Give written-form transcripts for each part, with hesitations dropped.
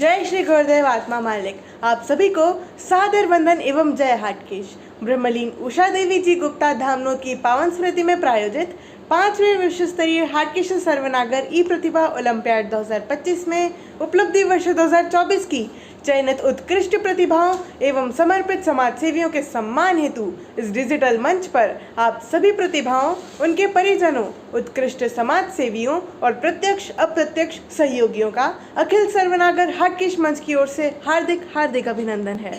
जय श्री गुरुदेव आत्मा मालिक। आप सभी को सादर वंदन एवं जय हाटकेश। ब्रह्मलीन उषा देवी जी गुप्ता धामनोद की पावन स्मृति में प्रायोजित 5वें विश्व स्तरीय हाटकेश सर्वनागर ई प्रतिभा ओलंपियाड 2025 में उपलब्धि वर्ष 2024 की चयनित उत्कृष्ट प्रतिभाओं एवं समर्पित समाज सेवियों के सम्मान हेतु इस डिजिटल मंच पर आप सभी प्रतिभाओं, उनके परिजनों, उत्कृष्ट समाज सेवियों और प्रत्यक्ष अप्रत्यक्ष सहयोगियों का अखिल सर्वनागर हाटकेश मंच की ओर से हार्दिक हार्दिक अभिनंदन है।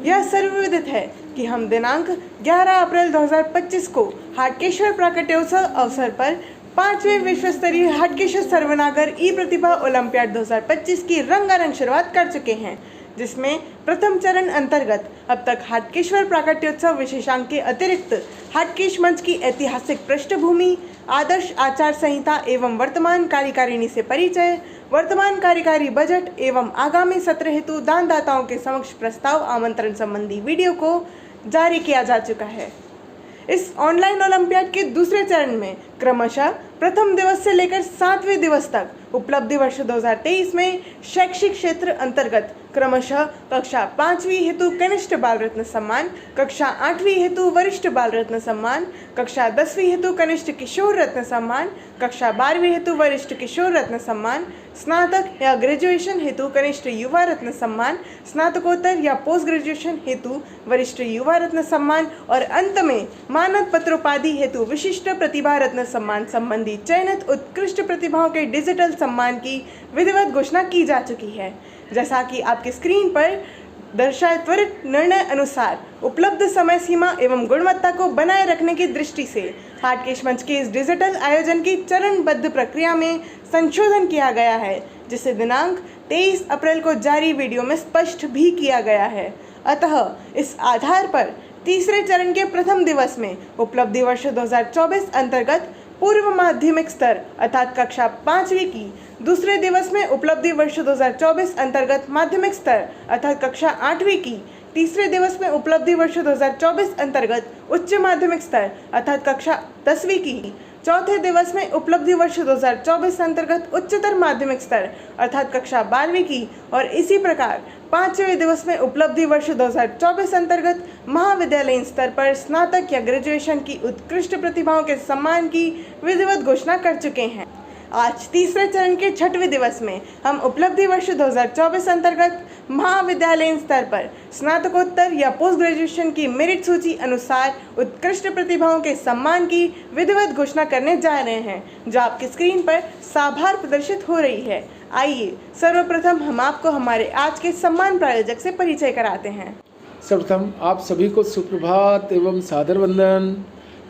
यह सर्वविदित है कि हम दिनांक 11 अप्रैल 2025 को हाटकेश्वर प्राकट्योत्सव अवसर पर 5वें विश्व स्तरीय हाटकेश सर्वनागर ई प्रतिभा ओलंपियाड 2025 की रंगारंग शुरुआत कर चुके हैं, जिसमें प्रथम चरण अंतर्गत अब तक हाटकेश्वर प्राकट्योत्सव विशेषांक के अतिरिक्त हाटकेश मंच की ऐतिहासिक पृष्ठभूमि, आदर्श आचार संहिता एवं वर्तमान कार्यकारिणी से परिचय, वर्तमान कार्यकारी बजट एवं आगामी सत्र हेतु दानदाताओं के समक्ष प्रस्ताव आमंत्रण संबंधी वीडियो को जारी किया जा चुका है। इस ऑनलाइन ओलंपियाड के दूसरे चरण में क्रमशः प्रथम दिवस से लेकर 7वें दिवस तक उपलब्धि वर्ष 2023 में शैक्षिक क्षेत्र अंतर्गत क्रमशः कक्षा 5वीं हेतु कनिष्ठ बाल रत्न सम्मान, कक्षा 8वीं हेतु वरिष्ठ बाल रत्न सम्मान, कक्षा 10वीं हेतु कनिष्ठ किशोर रत्न सम्मान, कक्षा 12वीं हेतु वरिष्ठ किशोर रत्न सम्मान, स्नातक या ग्रेजुएशन हेतु कनिष्ठ युवा रत्न सम्मान, स्नातकोत्तर या पोस्ट ग्रेजुएशन हेतु वरिष्ठ युवा रत्न सम्मान और अंत में मानद पत्रोपाधि हेतु विशिष्ट प्रतिभा रत्न सम्मान संबंधी चयनित उत्कृष्ट प्रतिभाओं के डिजिटल सम्मान की विधिवत घोषणा की जा चुकी है। जैसा कि आपके स्क्रीन पर दर्शाए त्वरित निर्णय अनुसार उपलब्ध समय सीमा एवं गुणवत्ता को बनाए रखने की दृष्टि से हाटकेश मंच के इस डिजिटल आयोजन की चरणबद्ध प्रक्रिया में संशोधन किया गया है, जिसे दिनांक 23 अप्रैल को जारी वीडियो में स्पष्ट भी किया गया है। अतः इस आधार पर तीसरे चरण के प्रथम दिवस में उपलब्धि वर्ष 2024 अंतर्गत पूर्व माध्यमिक स्तर अर्थात कक्षा 5वीं की, दूसरे दिवस में उपलब्धि वर्ष 2024 अंतर्गत माध्यमिक स्तर अर्थात कक्षा 8वीं की, तीसरे दिवस में उपलब्धि वर्ष 2024 अंतर्गत उच्च माध्यमिक स्तर अर्थात कक्षा 10वीं की, चौथे दिवस में उपलब्धि वर्ष 2024 अंतर्गत उच्चतर माध्यमिक स्तर अर्थात कक्षा 12वीं की और इसी प्रकार 5वें दिवस में उपलब्धि वर्ष 2024 अंतर्गत महाविद्यालयीन स्तर पर स्नातक या ग्रेजुएशन की उत्कृष्ट प्रतिभाओं के सम्मान की विधिवत घोषणा कर चुके हैं। आज तीसरे चरण के 6वें दिवस में हम उपलब्धि वर्ष 2024 अंतर्गत महाविद्यालयीन स्तर पर स्नातकोत्तर या पोस्ट ग्रेजुएशन की मेरिट सूची अनुसार उत्कृष्ट प्रतिभाओं के सम्मान की विधिवत घोषणा करने जा रहे हैं, जो आपकी स्क्रीन पर साभार प्रदर्शित हो रही है। आइए सर्वप्रथम हम आपको हमारे आज के सम्मान प्रायोजक से परिचय कराते हैं। सर्वप्रथम आप सभी को सुप्रभात एवं सादर वंदन।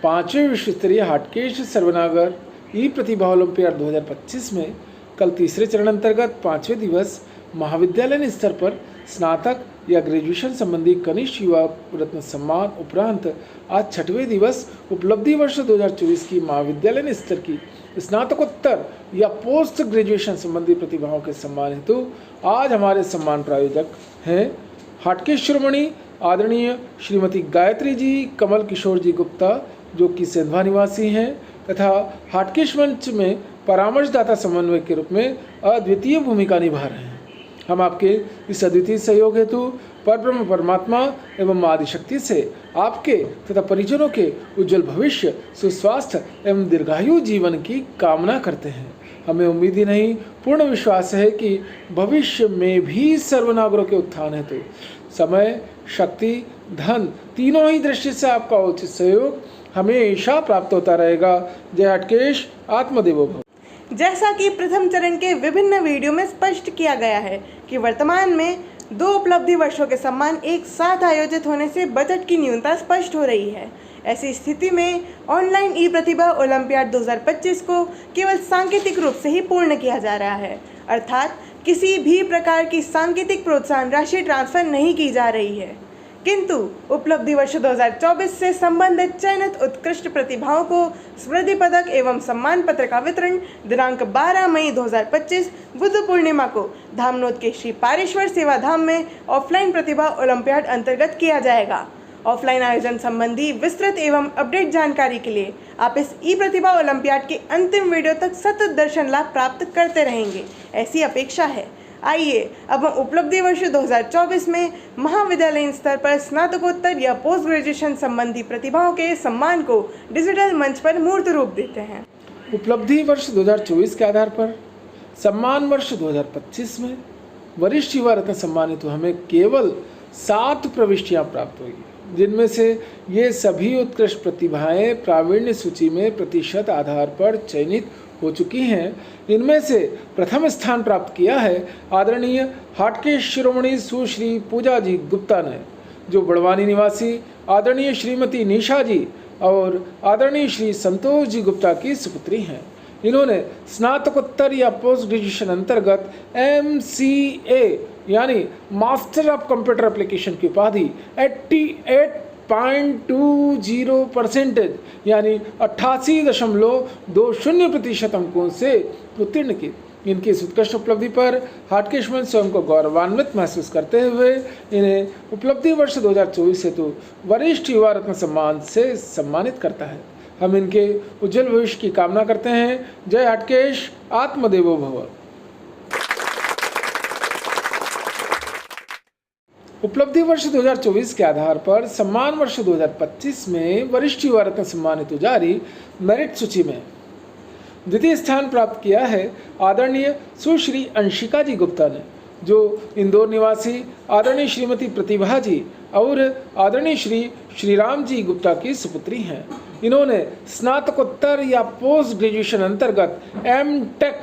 5वें विश्व स्तरीय हाटकेश सर्वनागर ई प्रतिभा ओलंपियाड 2025 में कल तीसरे चरण अंतर्गत 5वें दिवस महाविद्यालय स्तर पर स्नातक या ग्रेजुएशन संबंधी कनिष्ठ युवा रत्न सम्मान उपरांत आज 6वें दिवस उपलब्धि वर्ष 2024 की महाविद्यालय स्तर की स्नातकोत्तर या पोस्ट ग्रेजुएशन संबंधी प्रतिभाओं के सम्मान हेतु आज हमारे सम्मान प्रायोजक हैं हाटकेश शिरोमणि आदरणीय श्रीमती गायत्री जी कमल किशोर जी गुप्ता, जो कि सेंधवा निवासी हैं तथा हाटकेश मंच में परामर्शदाता समन्वयक के रूप में अद्वितीय भूमिका निभा रहे हैं। हम आपके इस अद्वितीय सहयोग हेतु परब्रह्म परमात्मा एवं आदिशक्ति से आपके तथा परिजनों के उज्जवल भविष्य, सुस्वास्थ्य एवं दीर्घायु जीवन की कामना करते हैं। हमें उम्मीद ही नहीं पूर्ण विश्वास है कि भविष्य में भी सर्वनागरों के उत्थान हेतु समय, शक्ति, धन तीनों ही दृष्टि से आपका उचित सहयोग हमेशा प्राप्त होता रहेगा। जय हाटकेश, आत्मदेवो भव। जैसा कि प्रथम चरण के विभिन्न वीडियो में स्पष्ट किया गया है कि वर्तमान में 2 उपलब्धि वर्षों के सम्मान एक साथ आयोजित होने से बजट की न्यूनता स्पष्ट हो रही है। ऐसी स्थिति में ऑनलाइन ई प्रतिभा ओलंपियाड 2025 को केवल सांकेतिक रूप से ही पूर्ण किया जा रहा है, अर्थात किसी भी प्रकार की सांकेतिक प्रोत्साहन राशि ट्रांसफर नहीं की जा रही है, किंतु उपलब्धि वर्ष 2024 से संबंधित चयनित उत्कृष्ट प्रतिभाओं को स्मृति पदक एवं सम्मान पत्र का वितरण दिनांक 12 मई 2025 बुद्ध पूर्णिमा को धामनोद के श्री पारेश्वर सेवा धाम में ऑफलाइन प्रतिभा ओलंपियाड अंतर्गत किया जाएगा। ऑफलाइन आयोजन संबंधी विस्तृत एवं अपडेट जानकारी के लिए आप इस ई प्रतिभा ओलंपियाड के अंतिम वीडियो तक सतत दर्शन लाभ प्राप्त करते रहेंगे, ऐसी अपेक्षा है। आइए अब हम उपलब्धि वर्ष 2024 में महाविद्यालयीन स्तर पर स्नातकोत्तर या पोस्ट ग्रेजुएशन संबंधी प्रतिभाओं के सम्मान को डिजिटल मंच पर मूर्त रूप देते हैं। उपलब्धि वर्ष 2024 के आधार पर सम्मान वर्ष 2025 में वरिष्ठ युवा रत्न सम्मानित हमें केवल 7 प्रविष्टियां प्राप्त हुई, जिनमें से ये सभी उत्कृष्ट प्रतिभाएं प्रावीण्य सूची में प्रतिशत आधार पर चयनित हो चुकी हैं। इनमें से प्रथम स्थान प्राप्त किया है आदरणीय हाटकेश शिरोमणि सुश्री पूजा जी गुप्ता ने, जो बड़वानी निवासी आदरणीय श्रीमती निशा जी और आदरणीय श्री संतोष जी गुप्ता की सुपुत्री हैं। इन्होंने स्नातकोत्तर या पोस्ट ग्रेजुएशन अंतर्गत MCA यानी मास्टर ऑफ कंप्यूटर एप्लीकेशन की उपाधि 88.20% यानी 88.20% अंकों से उत्तीर्ण की। इनकी इस उत्कृष्ट उपलब्धि पर हाटकेश मंच स्वयं को गौरवान्वित महसूस करते हुए इन्हें उपलब्धि वर्ष 2024 हेतु वरिष्ठ युवा रत्न सम्मान से सम्मानित करता है। हम इनके उज्जवल भविष्य की कामना करते हैं। जय हाटकेश, आत्मदेवो भव। उपलब्धि वर्ष 2024 के आधार पर सम्मान वर्ष 2025 में वरिष्ठ युवा रत्न सम्मानित जारी मेरिट सूची में द्वितीय स्थान प्राप्त किया है आदरणीय सुश्री अंशिका जी गुप्ता ने, जो इंदौर निवासी आदरणीय श्रीमती प्रतिभा जी और आदरणीय श्री श्रीराम जी गुप्ता की सुपुत्री हैं। इन्होंने स्नातकोत्तर या पोस्ट ग्रेजुएशन अंतर्गत M.Tech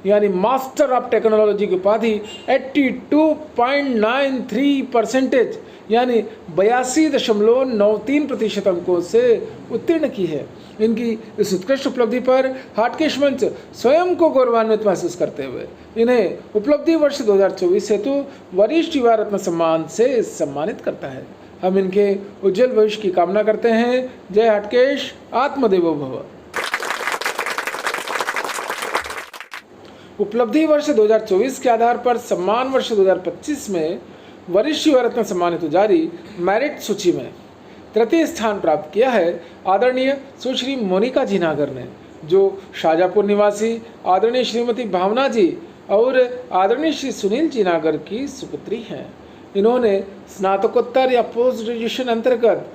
यानी मास्टर ऑफ टेक्नोलॉजी की उपाधि 82.93% यानी 82.93% अंकों से उत्तीर्ण की है। इनकी इस उत्कृष्ट उपलब्धि पर हाटकेश मंच स्वयं को गौरवान्वित महसूस करते हुए इन्हें उपलब्धि वर्ष 2024 हेतु वरिष्ठ युवा रत्न सम्मान से सम्मानित करता है। हम इनके उज्जवल भविष्य की कामना करते हैं। जय हाटकेश, आत्मदेवो भव। उपलब्धि वर्ष 2024 के आधार पर सम्मान वर्ष 2025 में वरिष्ठ युवा रत्न सम्मानित जारी मेरिट सूची में तृतीय स्थान प्राप्त किया है आदरणीय सुश्री मोनिका जी नागर ने, जो शाजापुर निवासी आदरणीय श्रीमती भावना जी और आदरणीय श्री सुनील जी नागर की सुपुत्री हैं। इन्होंने स्नातकोत्तर या पोस्ट ग्रेजुएशन अंतर्गत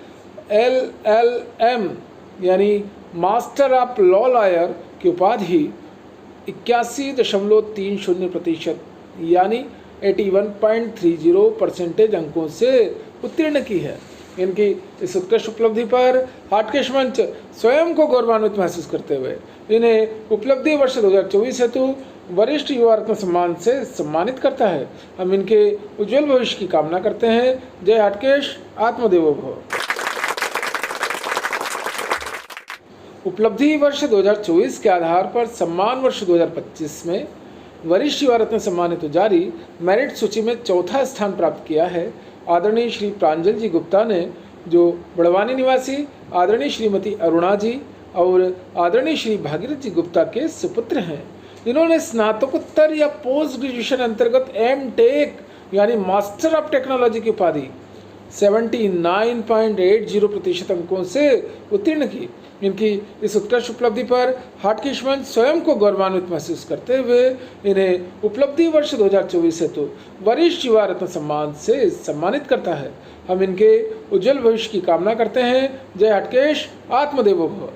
LLM यानी मास्टर ऑफ लॉ लॉयर की उपाधि 81.30% यानी 81.30% अंकों से उत्तीर्ण की है। इनकी इस उत्कृष्ट उपलब्धि पर हाटकेश मंच स्वयं को गौरवान्वित महसूस करते हुए इन्हें उपलब्धि वर्ष 2024 हेतु वरिष्ठ युवा रत्न सम्मान से सम्मानित करता है। हम इनके उज्जवल भविष्य की कामना करते हैं। जय हाटकेश, आत्मदेवो भव। उपलब्धि वर्ष 2024 के आधार पर सम्मान वर्ष 2025 में वरिष्ठ युवा रत्न सम्मानित जारी मेरिट सूची में चौथा स्थान प्राप्त किया है आदरणीय श्री प्रांजल जी गुप्ता ने, जो बड़वानी निवासी आदरणीय श्रीमती अरुणा जी और आदरणीय श्री भागीरथ जी गुप्ता के सुपुत्र हैं। इन्होंने स्नातकोत्तर या पोस्ट ग्रेजुएशन अंतर्गत M.Tech यानी मास्टर ऑफ टेक्नोलॉजी की उपाधि 79.80% अंकों से उत्तीर्ण की। इनकी इस उत्कृष्ट उपलब्धि पर हाटकेश मंच स्वयं को गौरवान्वित महसूस करते हुए इन्हें उपलब्धि वर्ष 2024 हेतु वरिष्ठ युवा रत्न सम्मान से सम्मानित करता है। हम इनके उज्जवल भविष्य की कामना करते हैं। जय हाटकेश, आत्मदेवो भव।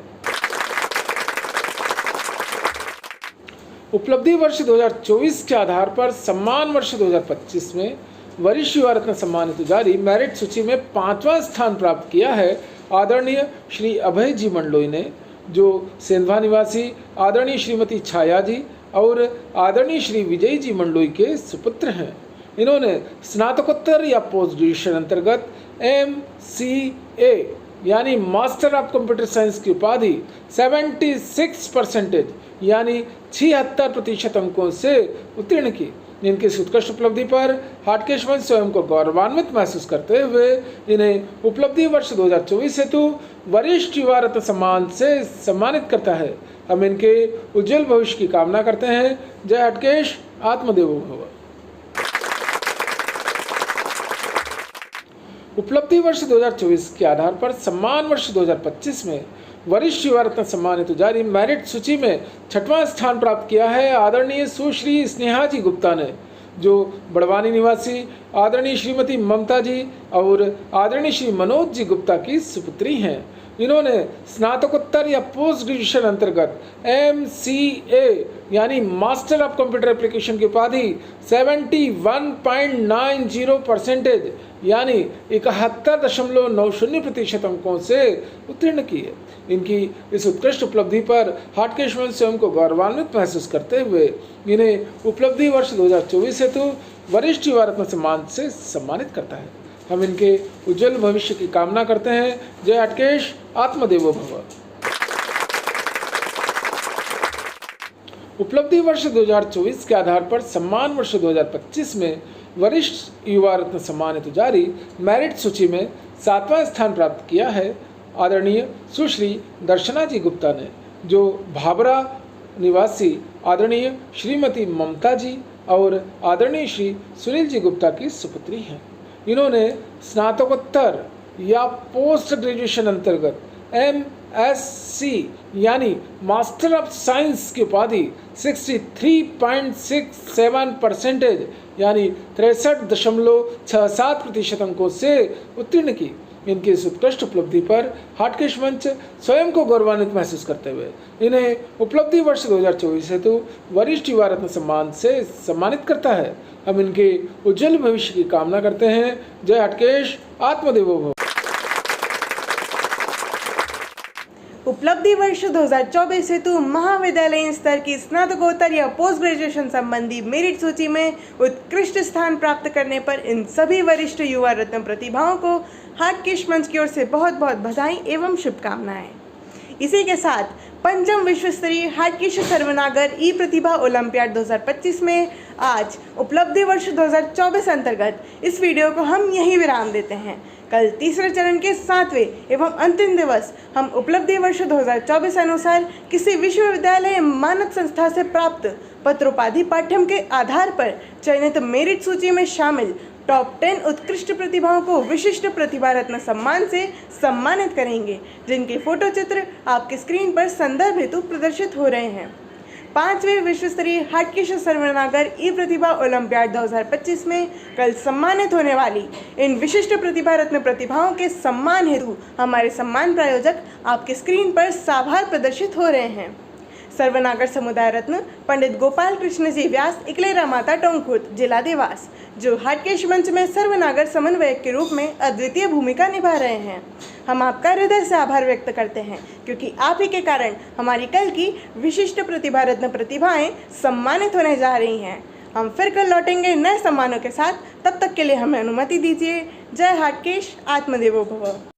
उपलब्धि वर्ष 2024 के आधार पर सम्मान वर्ष 2025 में वरिष्ठ युवा रत्न सम्मानित जारी मेरिट सूची में 5वां स्थान प्राप्त किया है आदरणीय श्री अभय जी मंडलोई ने, जो सेंधवा निवासी आदरणीय श्रीमती छाया जी और आदरणीय श्री विजय जी मंडलोई के सुपुत्र हैं। इन्होंने स्नातकोत्तर या पोस्ट ग्रेजुएशन अंतर्गत MCA यानी मास्टर ऑफ कंप्यूटर साइंस की उपाधि 76% यानी 76% अंकों से उत्तीर्ण की। इनकी इस उत्कृष्ट उपलब्धि पर हाटकेश मंच स्वयं को गौरवान्वित महसूस करते हुए इन्हें उपलब्धि वर्ष 2024 हेतु वरिष्ठ युवा रत्न सम्मान से सम्मानित करता है। हम इनके उज्जवल भविष्य की कामना करते हैं। जय हाटकेश, आत्मदेवो भव। उपलब्धि वर्ष 2024 के आधार पर सम्मान वर्ष 2025 में वरिष्ठ युवा रत्न सम्मानित जारी मेरिट सूची में 6वां स्थान प्राप्त किया है आदरणीय सुश्री स्नेहा जी गुप्ता ने, जो बड़वानी निवासी आदरणीय श्रीमती ममता जी और आदरणीय श्री मनोज जी गुप्ता की सुपुत्री हैं। इन्होंने स्नातकोत्तर या पोस्ट ग्रेजुएशन अंतर्गत MCA यानी मास्टर ऑफ कंप्यूटर एप्लीकेशन की उपाधि 71.90% यानी 71.90% अंकों से उत्तीर्ण की है। इनकी इस उत्कृष्ट उपलब्धि पर हाटकेश मंच स्वयं को गौरवान्वित महसूस करते हुए इन्हें उपलब्धि वर्ष 2024 हेतु वरिष्ठ युवा रत्न सम्मान से सम्मानित करता है। हम इनके उज्जवल भविष्य की कामना करते हैं। जय हाटकेश, आत्मदेवो भव। उपलब्धि वर्ष 2024 के आधार पर सम्मान वर्ष 2025 में वरिष्ठ युवा रत्न सम्मान हेतु जारी मेरिट सूची में 7वां स्थान प्राप्त किया है आदरणीय सुश्री दर्शना जी गुप्ता ने, जो भाबरा निवासी आदरणीय श्रीमती ममता जी और आदरणीय श्री सुनील जी गुप्ता की सुपुत्री हैं। इन्होंने स्नातकोत्तर या पोस्ट ग्रेजुएशन अंतर्गत MSc यानी मास्टर ऑफ साइंस की उपाधि 63.67% यानी 63.67% अंकों से उत्तीर्ण की। इनकी इस उत्कृष्ट उपलब्धि पर हाटकेश मंच स्वयं को गौरवान्वित महसूस करते हुए इन्हें उपलब्धि वर्ष 2024 हेतु वरिष्ठ युवा रत्न सम्मान से सम्मानित करता है। हम इनके उज्जवल भविष्य की कामना करते हैं। जय हाटकेश, आत्मदेवो भव। उपलब्धि वर्ष 2024 हेतु महाविद्यालयीन स्तर की स्नातकोत्तर या पोस्ट ग्रेजुएशन संबंधी मेरिट सूची में उत्कृष्ट स्थान प्राप्त करने पर इन सभी वरिष्ठ युवा रत्न प्रतिभाओं को हाटकेश मंच की ओर से बहुत बहुत बधाई एवं शुभकामनाएं। इसी के साथ पंचम विश्व स्तरीय हाटकेश सर्वनागर ई प्रतिभा ओलंपियाड 2025 में आज उपलब्धि वर्ष 2024 अंतर्गत इस वीडियो को हम यहीं विराम देते हैं। कल तीसरे चरण के 7वें एवं अंतिम दिवस हम उपलब्धि वर्ष 2024 अनुसार किसी विश्वविद्यालय मानक संस्था से प्राप्त पत्रोपाधि पाठ्यक्रम के आधार पर चयनित मेरिट सूची में शामिल टॉप 10 उत्कृष्ट प्रतिभाओं को विशिष्ट प्रतिभा रत्न सम्मान से सम्मानित करेंगे, जिनके फोटो चित्र आपके स्क्रीन पर संदर्भ हेतु प्रदर्शित हो रहे हैं। 5वें विश्व स्तरीय हाटकेश सर्वनागर ई प्रतिभा ओलंपियाड 2025 में कल सम्मानित होने वाली इन विशिष्ट प्रतिभा रत्न प्रतिभाओं के सम्मान हेतु हमारे सम्मान प्रायोजक आपके स्क्रीन पर साभार प्रदर्शित हो रहे हैं। सर्वनागर समुदाय रत्न पंडित गोपाल कृष्ण जी व्यास इकलेरा माता टोंकखुर्द जिला देवास, जो हाटकेश मंच में सर्वनागर समन्वयक के रूप में अद्वितीय भूमिका निभा रहे हैं। हम आपका हृदय से आभार व्यक्त करते हैं, क्योंकि आप ही के कारण हमारी कल की विशिष्ट प्रतिभा रत्न प्रतिभाएं सम्मानित होने जा रही हैं। हम फिर कल लौटेंगे नए सम्मानों के साथ। तब तक के लिए हमें अनुमति दीजिए। जय हाटकेश, आत्मदेवो भव।